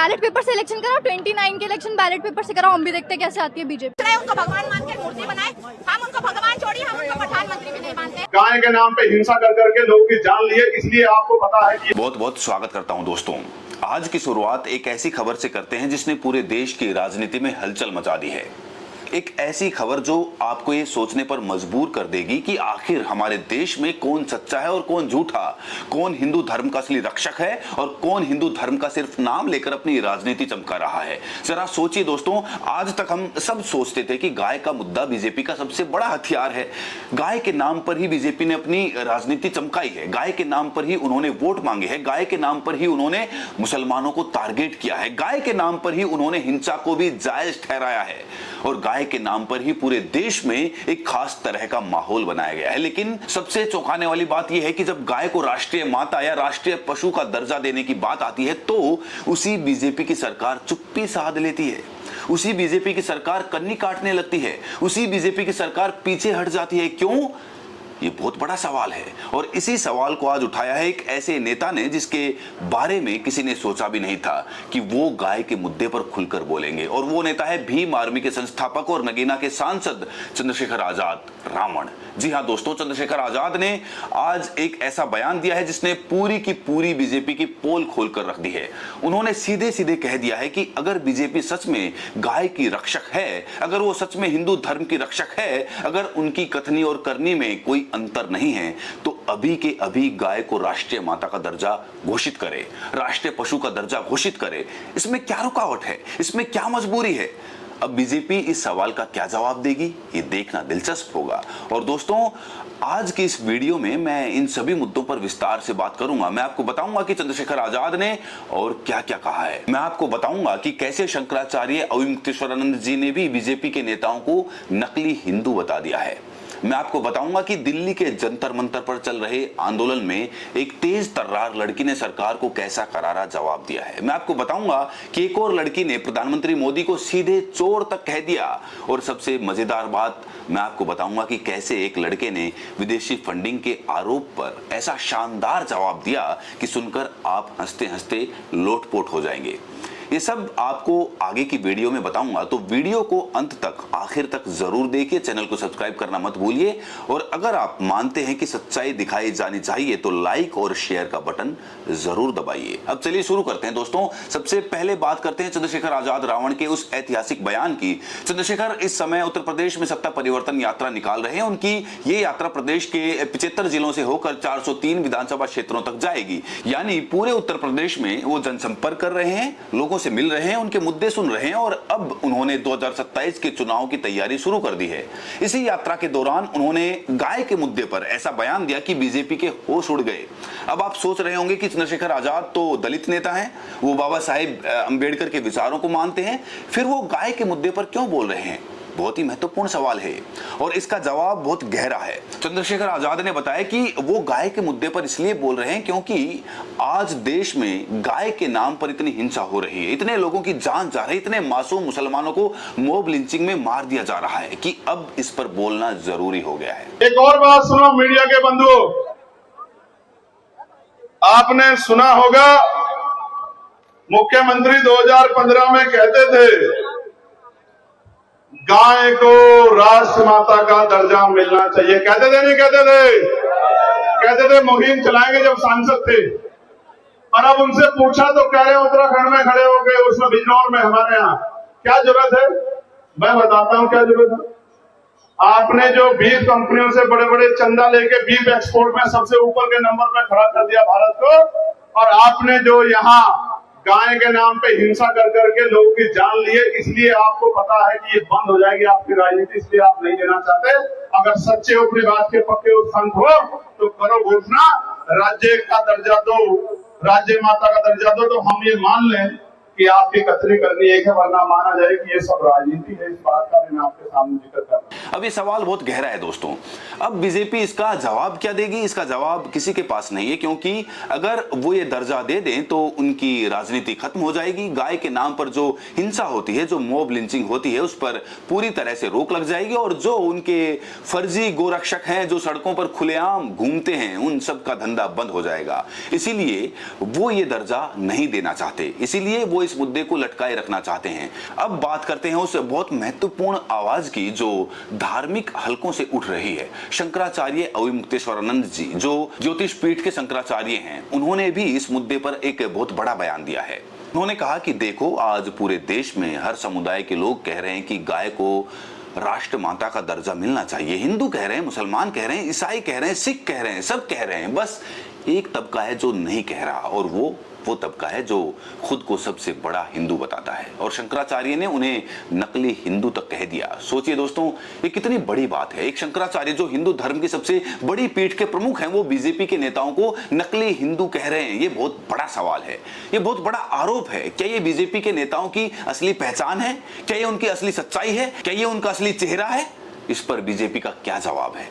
Ballot paper से election कराओ, 29 के इलेक्शन बैलेट पेपर से कराओ, हम भी देखते हैं कैसे आती है बीजेपी। उनको भगवान मान के मूर्ति बनाए, हम उनको भगवान छोड़िए, हम उनको प्रधानमंत्री भी नहीं मानते। गाय के नाम पे हिंसा कर करके लोगों की जान लिए, इसलिए आपको पता है कि बहुत बहुत स्वागत करता हूं दोस्तों। आज की शुरुआत एक ऐसी खबर से करते हैं जिसने पूरे देश की राजनीति में हलचल मचा दी है। एक ऐसी खबर जो आपको ये सोचने पर मजबूर कर देगी कि आखिर हमारे देश में कौन सच्चा है और कौन झूठा, कौन हिंदू धर्म का असली रक्षक है और कौन हिंदू धर्म का सिर्फ नाम लेकर अपनी राजनीति चमका रहा है। जरा सोचिए दोस्तों, आज तक हम सब सोचते थे कि गाय का मुद्दा बीजेपी का सबसे बड़ा हथियार है। गाय के नाम पर ही बीजेपी ने अपनी राजनीति चमकाई है, गाय के नाम पर ही उन्होंने वोट मांगे हैं, गाय के नाम पर ही उन्होंने मुसलमानों को टारगेट किया है, गाय के नाम पर ही उन्होंने हिंसा को भी जायज ठहराया है और गाय के नाम पर ही पूरे देश में एक खास तरह का माहौल बनाया गया है। लेकिन सबसे चौंकाने वाली बात यह है कि जब गाय को राष्ट्रीय माता या राष्ट्रीय पशु का दर्जा देने की बात आती है तो उसी बीजेपी की सरकार चुप्पी साध लेती है, उसी बीजेपी की सरकार कन्नी काटने लगती है, उसी बीजेपी की सरकार पीछे हट जाती है। क्यों? ये बहुत बड़ा सवाल है और इसी सवाल को आज उठाया है एक ऐसे नेता ने जिसके बारे में किसी ने सोचा भी नहीं था कि वो गाय के मुद्दे पर खुलकर बोलेंगे। और वो नेता है भीम आर्मी के संस्थापक और नगीना के सांसद चंद्रशेखर आजाद रावण। जी हाँ दोस्तों, चंद्रशेखर आजाद ने आज एक ऐसा बयान दिया है जिसने पूरी की पूरी बीजेपी की पोल खोलकर रख दी है। उन्होंने सीधे सीधे कह दिया है कि अगर बीजेपी सच में गाय की रक्षक है, अगर वो सच में हिंदू धर्म की रक्षक है, अगर उनकी कथनी और करनी में कोई अंतर नहीं है तो अभी के अभी गाय को राष्ट्रीय माता का दर्जा घोषित करे, राष्ट्रीय पशु का दर्जा घोषित करे। इसमें क्या रुकावट है, इसमें क्या मजबूरी है? अब बीजेपी इस सवाल का क्या जवाब देगी, ये देखना दिलचस्प होगा। और दोस्तों, आज की इस वीडियो में मैं इन सभी मुद्दों पर विस्तार से बात करूंगा। मैं आपको बताऊंगा कि चंद्रशेखर आजाद ने और क्या क्या कहा है। मैं आपको बताऊंगा कि कैसे शंकराचार्य अविमुक्तेश्वरानंद जी ने भी बीजेपी के नेताओं को नकली हिंदू बता दिया है। मैं आपको बताऊंगा कि दिल्ली के जंतर मंतर पर चल रहे आंदोलन में एक तेज तर्रार लड़की ने सरकार को कैसा करारा जवाब दिया है। मैं आपको बताऊंगा कि एक और लड़की ने प्रधानमंत्री मोदी को सीधे चोर तक कह दिया। और सबसे मजेदार बात, मैं आपको बताऊंगा कि कैसे एक लड़के ने विदेशी फंडिंग के आरोप पर ऐसा शानदार जवाब दिया कि सुनकर आप हंसते हंसते लोटपोट हो जाएंगे। ये सब आपको आगे की वीडियो में बताऊंगा, तो वीडियो को अंत तक, आखिर तक जरूर देखिए। चैनल को सब्सक्राइब करना मत भूलिए और अगर आप मानते हैं कि सच्चाई दिखाई जानी चाहिए तो लाइक और शेयर का बटन जरूर दबाइए। अब चलिए शुरू करते हैं दोस्तों। सबसे पहले बात करते हैं चंद्रशेखर आजाद रावण के उस ऐतिहासिक बयान की। चंद्रशेखर इस समय उत्तर प्रदेश में सत्ता परिवर्तन यात्रा निकाल रहे हैं। उनकी ये यात्रा प्रदेश के 75 जिलों से होकर 403 विधानसभा क्षेत्रों तक जाएगी। यानी पूरे उत्तर प्रदेश में वो जनसंपर्क कर रहे हैं, लोगों से मिल रहे हैं, उनके मुद्दे सुन रहे हैं और अब उन्होंने 2027 के चुनाव की तैयारी शुरू कर दी है। इसी यात्रा के दौरान उन्होंने गाय के मुद्दे पर ऐसा बयान दिया कि बीजेपी के होश उड़ गए। अब आप सोच रहे होंगे कि चंद्रशेखर आजाद तो दलित नेता हैं, वो बाबा साहेब अंबेडकर के विचारों को मानते हैं, फिर वो गाय के मुद्दे पर क्यों बोल रहे हैं? बहुत ही महत्वपूर्ण सवाल है और इसका जवाब बहुत गहरा है। चंद्रशेखर आजाद ने बताया कि वो गाय के मुद्दे पर इसलिए बोल रहे हैं क्योंकि आज देश में गाय के नाम पर इतनी हिंसा हो रही है, इतने लोगों की जान जा रही है, इतने मासूम मुसलमानों को मॉब लिंचिंग में मार दिया जा रहा है कि अब इस पर बोलना जरूरी हो गया है। एक और बात सुनो मीडिया के बंधुओं, आपने सुना होगा मुख्यमंत्री 2015 में कहते थे गाय को राष्ट्र माता का दर्जा मिलना चाहिए। कहते थे नहीं कहते थे? कहते थे, मुहिम चलाएंगे जब सांसद थे। और अब उनसे पूछा तो कह रहे उत्तराखंड में खड़े हो गए, उसमें बिजनौर में हमारे यहाँ। क्या जरूरत है? मैं बताता हूं क्या जरूरत है। आपने जो बीफ कंपनियों से बड़े बड़े चंदा लेके बीफ एक्सपोर्ट में सबसे ऊपर के नंबर पर खड़ा कर दिया भारत को, और आपने जो यहाँ गाय के नाम पे हिंसा कर करके लोगों की जान लिए, इसलिए आपको पता है कि ये बंद हो जाएगी आपकी राजनीति, इसलिए आप नहीं देना चाहते। अगर सच्चे हो, अपनी बात के पक्के संत हो तो करो घोषणा, राज्य का दर्जा दो, राज्य माता का दर्जा दो, तो हम ये मान लें कि आपकी कतरी करनी एक है, वरना माना जाए कि ये सब राजनीति है। इस बात का भी मैं आपके सामने जिक्र कर रहा हूं। अब ये सवाल बहुत गहरा है दोस्तों। अब बीजेपी इसका जवाब क्या देगी? इसका जवाब किसी के पास नहीं है, क्योंकि अगर वो ये दर्जा दे दें तो उनकी राजनीति खत्म हो जाएगी। गाय के नाम पर जो हिंसा होती है, जो मॉब लिंचिंग होती है, उस पर पूरी तरह से रोक लग जाएगी और जो उनके फर्जी गोरक्षक हैं, जो सड़कों पर खुलेआम घूमते हैं, उन सब का धंधा बंद हो जाएगा। इसीलिए वो ये दर्जा नहीं देना चाहते, इसीलिए वो इस मुद्दे को लटकाए रखना चाहते हैं। अब बात करते हैं उस बहुत महत्वपूर्ण आवाज की जो धार्मिक हलकों से उठ रही है। शंकराचार्य अविमुक्तेश्वरानंद जी जो ज्योतिष पीठ के शंकराचार्य हैं, उन्होंने भी इस मुद्दे पर एक बहुत बड़ा बयान दिया है। उन्होंने कहा कि देखो, आज पूरे देश में हर समुदाय के लोग कह रहे हैं कि गाय को राष्ट्र माता का दर्जा मिलना चाहिए। हिंदू कह रहे हैं, मुसलमान कह रहे हैं, ईसाई कह रहे हैं, सिख कह रहे हैं, सब कह रहे हैं। बस एक तबका है जो नहीं कह रहा, और वो तबका है जो खुद को सबसे बड़ा हिंदू बताता है। और शंकराचार्य ने उन्हें नकली हिंदू तक कह दिया। सोचिए दोस्तों, ये कितनी बड़ी बात है। एक शंकराचार्य जो हिंदू धर्म की सबसे बड़ी पीठ के प्रमुख हैं, वो बीजेपी के नेताओं को नकली हिंदू कह रहे हैं। ये बहुत बड़ा सवाल है, ये बहुत बड़ा आरोप है। क्या ये बीजेपी के नेताओं की असली पहचान है? क्या ये उनकी असली सच्चाई है? क्या ये उनका असली चेहरा है? इस पर बीजेपी का क्या जवाब है?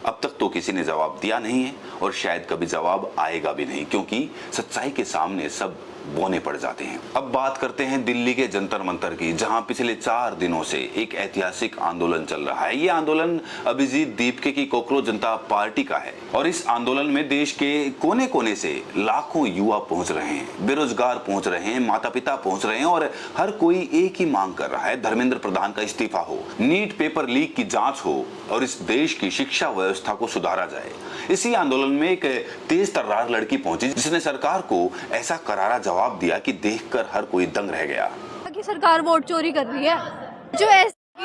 अब तक तो किसी ने जवाब दिया नहीं है, और शायद कभी जवाब आएगा भी नहीं, क्योंकि सच्चाई के सामने सब बौने पड़ जाते हैं। अब बात करते हैं दिल्ली के जंतर मंतर की, जहां पिछले 4 दिनों से एक ऐतिहासिक आंदोलन चल रहा है। ये आंदोलन अभिजीत दीपके की कोकरोच जनता पार्टी का है, और इस आंदोलन में देश के कोने कोने से लाखों युवा पहुंच रहे हैं, बेरोजगार पहुंच रहे हैं, माता पिता पहुंच रहे हैं, और हर कोई एक ही मांग कर रहा है, धर्मेंद्र प्रधान का इस्तीफा हो, नीट पेपर लीक की जांच हो, और इस देश की शिक्षा व्यवस्था को सुधारा जाए। इसी आंदोलन में एक तेज तर्रार लड़की पहुंची, जिसने सरकार को ऐसा करारा जवाब दिया कि देखकर हर कोई दंग रह गया। कि सरकार वोट चोरी कर रही है।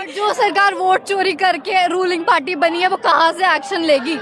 जो सरकार वोट चोरी करके रूलिंग पार्टी बनी है, वो कहाँ से एक्शन लेगी?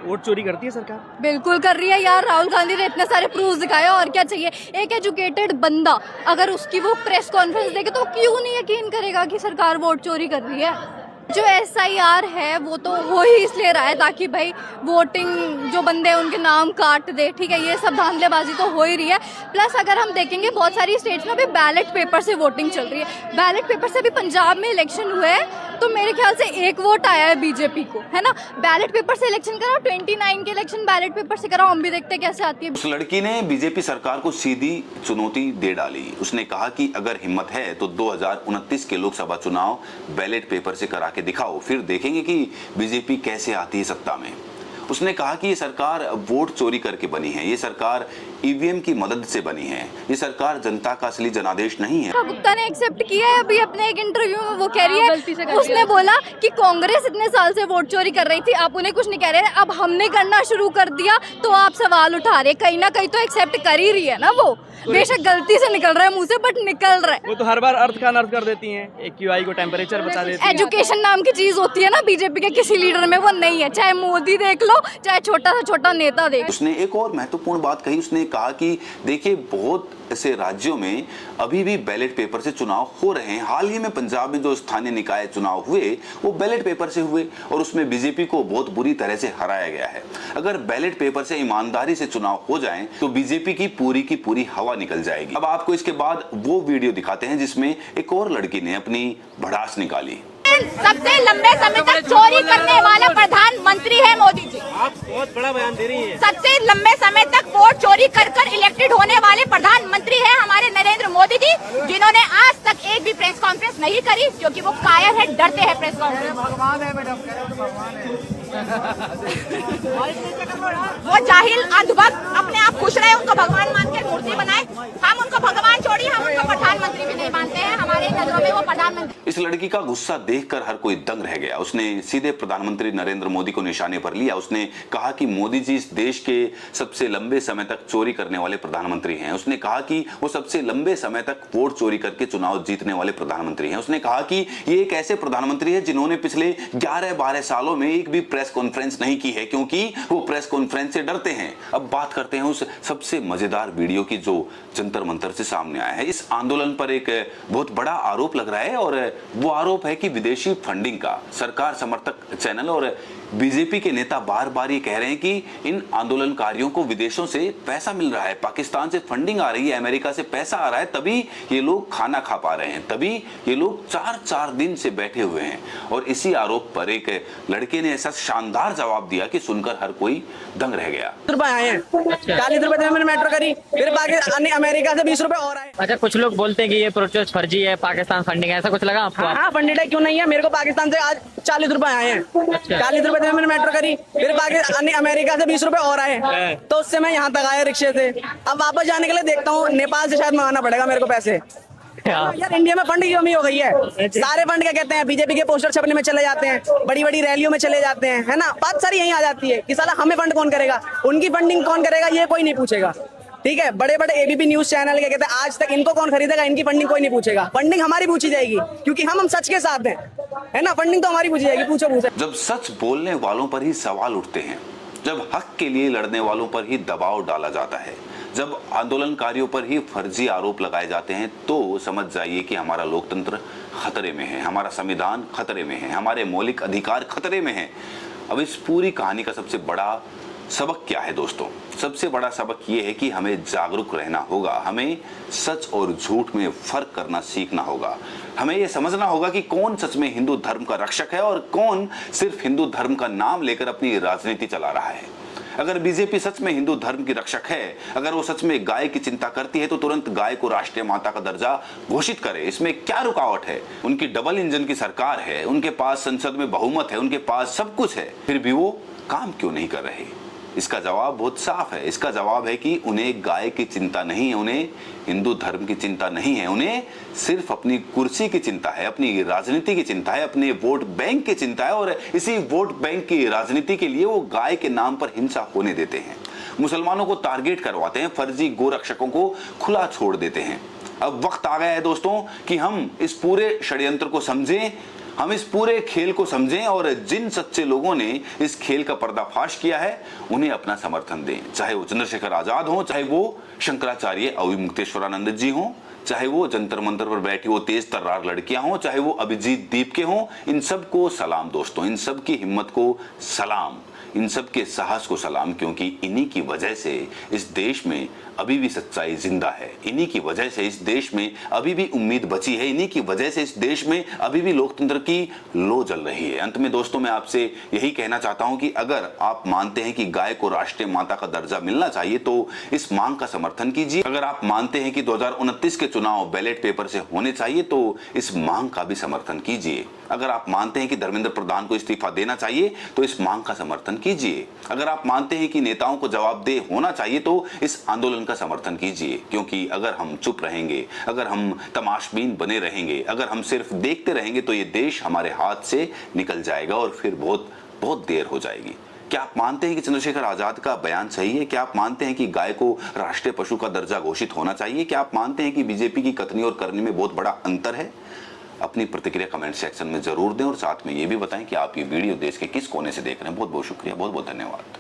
वोट चोरी करती है सरकार? बिल्कुल कर रही है यार। राहुल गांधी ने इतने सारे प्रूफ दिखाए, और क्या चाहिए? एक एजुकेटेड बंदा अगर उसकी वो प्रेस कॉन्फ्रेंस देखे तो क्यों नहीं यकीन करेगा कि सरकार वोट चोरी कर रही है? जो SIR है वो तो वो ही इसलिए रहा है ताकि भाई वोटिंग जो बंदे हैं उनके नाम काट दे, ठीक है? ये सब धांधलेबाजी तो हो ही रही है। प्लस अगर हम देखेंगे बहुत सारी स्टेट्स में अभी बैलेट पेपर से वोटिंग चल रही है। बैलेट पेपर से भी पंजाब में इलेक्शन हुए हैं, तो मेरे ख्याल से 1 वोट आया है बीजेपी को, है ना? बैलेट पेपर से इलेक्शन कराओ, 29 के इलेक्शन बैलेट पेपर से कराओ, हम भी देखते कैसे आती है। उस लड़की ने बीजेपी सरकार को सीधी चुनौती दे डाली। उसने कहा कि अगर हिम्मत है तो 2029 के लोकसभा चुनाव बैलेट पेपर से करा के दिखाओ, फिर देखेंगे कि बीजेपी कैसे आती है सत्ता में। उसने कहा कि ये सरकार वोट चोरी करके बनी है, ये सरकार EVM की मदद से बनी है, ये सरकार जनता का असली जनादेश नहीं है। गुप्ता ने एक्सेप्ट किया है अभी अपने एक इंटरव्यू में, वो कह रही है, उसने बोला कि कांग्रेस इतने साल से वोट चोरी कर रही थी, आप उन्हें कुछ नहीं कह रहे, अब हमने करना शुरू कर दिया तो आप सवाल उठा रहे। कहीं ना कहीं तो एक्सेप्ट कर ही रही है ना वो, बेशक गलती से निकल रहा है मुंह से, बट निकल रहा है। वो तो हर बार अर्थ का अनर्थ कर देती हैं, AQI को टेम्परेचर बता देती हैं। एजुकेशन नाम की चीज होती है ना बीजेपी के किसी लीडर में, वो नहीं है। चाहे मोदी देख लो, चाहे छोटा से छोटा नेता देख। उसने एक और महत्वपूर्ण बात कही। उसने कहा कि देखिए, बहुत ऐसे राज्यों में अभी भी बैलेट पेपर से चुनाव हो रहे हैं। हाल ही में पंजाब में जो स्थानीय निकाय चुनाव हुए वो बैलेट पेपर से हुए, और उसमें बीजेपी को बहुत बुरी तरह से हराया गया है। अगर बैलेट पेपर से ईमानदारी से चुनाव हो जाएं तो बीजेपी की पूरी हवा निकल जाएगी। अब आपको इसके बाद वो वीडियो दिखाते हैं जिसमें एक और लड़की ने अपनी भड़ास निकाली। सबसे लंबे समय तक चोरी करने वाला प्रधानमंत्री है मोदी जी। आप बहुत बड़ा बयान दे रही हैं। सबसे लंबे समय तक वोट चोरी कर इलेक्टेड होने वाले प्रधानमंत्री हैं हमारे नरेंद्र मोदी जी, जिन्होंने आज तक एक भी प्रेस कॉन्फ्रेंस नहीं करी, क्योंकि वो कायर है, डरते हैं प्रेस कॉन्फ्रेंस। भगवान है मैडम, भगवान है। वो जाहिल अंधभक्त अपने आप खुश रहे, उनको भगवान मान के मूर्ति बनाए। हम उनको भगवान छोड़िए, हम उनको प्रधानमंत्री भी नहीं मानते हैं। हमारे नजरों में वो प्रधानमंत्री। इस लड़की का गुस्सा देखकर हर कोई दंग रह गया। उसने सीधे प्रधानमंत्री नरेंद्र मोदी को निशाने पर लिया। उसने कहा कि मोदी जी इस देश के सबसे लंबे समय तक चोरी करने वाले प्रधानमंत्री हैं। उसने कहा कि वो सबसे लंबे समय तक वोट चोरी करके चुनाव जीतने वाले प्रधानमंत्री हैं। उसने कहा कि ये एक ऐसे प्रधानमंत्री है जिन्होंने पिछले 11-12 सालों में एक भी प्रेस कॉन्फ्रेंस नहीं की है, क्योंकि वो प्रेस कॉन्फ्रेंस से डरते हैं। अब बात करते हैं उस सबसे मजेदार वीडियो की जो जंतर मंतर से सामने आया है। इस आंदोलन पर एक बहुत बड़ा आरोप लग रहा है, और वो आरोप है कि विदेशी फंडिंग का। सरकार समर्थक चैनल और बीजेपी के नेता बार बार ये कह रहे हैं कि इन आंदोलनकारियों को विदेशों से पैसा मिल रहा है, पाकिस्तान से फंडिंग आ रही है, अमेरिका से पैसा आ रहा है, तभी ये लोग खाना खा पा रहे हैं, तभी ये लोग 4-4 दिन से बैठे हुए हैं। और इसी आरोप पर एक लड़के ने ऐसा शानदार जवाब दिया कि सुनकर हर कोई दंग रह गया। रुपए आए हैं, 40 रुपए मैंने मेट्रो करी, फिर पाकिस्तान अमेरिका से 20 रुपए और आए। अच्छा, कुछ लोग बोलते हैं कि ये प्रोटेस्ट फर्जी है, पाकिस्तान फंडिंग है, ऐसा कुछ लगा आपको? हाँ, फंडेड है, क्यों नहीं है? मेरे को पाकिस्तान से आज 40 रुपए आए हैं, 40 रुपए रुपए में मैंने मेट्रो करी, फिर पाकिस्तान अमेरिका से 20 रुपए और आए, तो उससे मैं यहाँ तक आया रिक्शे से। अब वापस जाने के लिए देखता हूँ नेपाल से शायद मंगाना पड़ेगा मेरे को पैसे। यार इंडिया में फंड की कमी हो गई है, सारे फंड क्या कहते हैं, बीजेपी के पोस्टर छपने में चले जाते हैं, बड़ी बड़ी रैलियों में चले जाते हैं, है ना। बात सारी यहीं आ जाती है कि साला हमें फंड कौन करेगा, उनकी फंडिंग कौन करेगा, ये कोई नहीं पूछेगा। ठीक है, बड़े बड़े एबीपी न्यूज चैनल क्या कहते हैं, आज तक इनको कौन खरीदेगा, इनकी फंडिंग कोई नहीं पूछेगा। फंडिंग हमारी पूछी जाएगी क्योंकि हम सच के साथ हैं, है ना। फंडिंग तो हमारी पूछी जाएगी, पूछो। जब सच बोलने वालों पर ही सवाल उठते हैं, जब हक के लिए लड़ने वालों पर ही दबाव डाला जाता है, जब आंदोलनकारियों पर ही फर्जी आरोप लगाए जाते हैं, तो समझ जाइए कि हमारा लोकतंत्र खतरे में है, हमारा संविधान खतरे में है, हमारे मौलिक अधिकार खतरे में हैं। अब इस पूरी कहानी का सबसे बड़ा सबक क्या है दोस्तों? सबसे बड़ा सबक ये है कि हमें जागरूक रहना होगा, हमें सच और झूठ में फर्क करना सीखना होगा। हमें यह समझना होगा कि कौन सच में हिंदू धर्म का रक्षक है और कौन सिर्फ हिंदू धर्म का नाम लेकर अपनी राजनीति चला रहा है। अगर बीजेपी सच में हिंदू धर्म की रक्षक है, अगर वो सच में गाय की चिंता करती है, तो तुरंत गाय को राष्ट्रीय माता का दर्जा घोषित करे। इसमें क्या रुकावट है? उनकी डबल इंजन की सरकार है, उनके पास संसद में बहुमत है, उनके पास सब कुछ है, फिर भी वो काम क्यों नहीं कर रहे? इसका जवाब बहुत साफ है। इसका जवाब है कि उन्हें गाय की चिंता नहीं है, उन्हें हिंदू धर्म की चिंता नहीं है, उन्हें सिर्फ अपनी कुर्सी की चिंता है, अपनी राजनीति की चिंता है, अपने वोट बैंक की चिंता है। और इसी वोट बैंक की राजनीति के लिए वो गाय के नाम पर हिंसा होने देते हैं, मुसलमानों को टारगेट करवाते हैं, फर्जी गोरक्षकों को खुला छोड़ देते हैं। अब वक्त आ गया है दोस्तों कि हम इस पूरे षड्यंत्र को समझें, हम इस पूरे खेल को समझें और जिन सच्चे लोगों ने इस खेल का पर्दाफाश किया है उन्हें अपना समर्थन दें। चाहे वो चंद्रशेखर आजाद हो, चाहे वो शंकराचार्य अविमुक्तेश्वरानंद जी हो, चाहे वो जंतर मंतर पर बैठी वो तेज तर्रार लड़कियां हो, चाहे वो अभिजीत दीप के हों, इन सबको सलाम दोस्तों, इन सब की हिम्मत को सलाम, इन सब के साहस को सलाम, क्योंकि इन्हीं की वजह से इस देश में अभी भी सच्चाई जिंदा है, इन्हीं की वजह से इस देश में अभी भी उम्मीद बची है, इन्हीं की वजह से इस देश में अभी भी लोकतंत्र की लो जल रही है। अंत में दोस्तों मैं आपसे यही कहना चाहता हूं कि अगर आप मानते हैं कि गाय को राष्ट्रीय माता का दर्जा मिलना चाहिए तो इस मांग का समर्थन कीजिए। अगर आप मानते हैं कि 2029 के चुनाव बैलेट पेपर से होने चाहिए तो इस मांग का भी समर्थन कीजिए। अगर आप मानते हैं कि धर्मेंद्र प्रधान को इस्तीफा देना चाहिए तो इस मांग का समर्थन कीजिए। अगर आप मानते हैं कि नेताओं को जवाबदेह होना चाहिए तो इस आंदोलन का समर्थन कीजिए, क्योंकि अगर हम चुप रहेंगे, अगर हम तमाशबीन बने रहेंगे, अगर हम सिर्फ देखते रहेंगे तो ये देश हमारे हाथ से निकल जाएगा और फिर बहुत बहुत देर हो जाएगी। क्या आप मानते हैं कि चंद्रशेखर आजाद का बयान सही है? क्या आप मानते हैं कि गाय को राष्ट्रीय पशु का दर्जा घोषित होना चाहिए? क्या आप मानते हैं कि बीजेपी की कथनी और करनी में बहुत बड़ा अंतर है? अपनी प्रतिक्रिया कमेंट सेक्शन में जरूर दें और साथ में ये भी बताएं कि आप ये वीडियो देश के किस कोने से देख रहे हैं। बहुत बहुत शुक्रिया, बहुत बहुत धन्यवाद।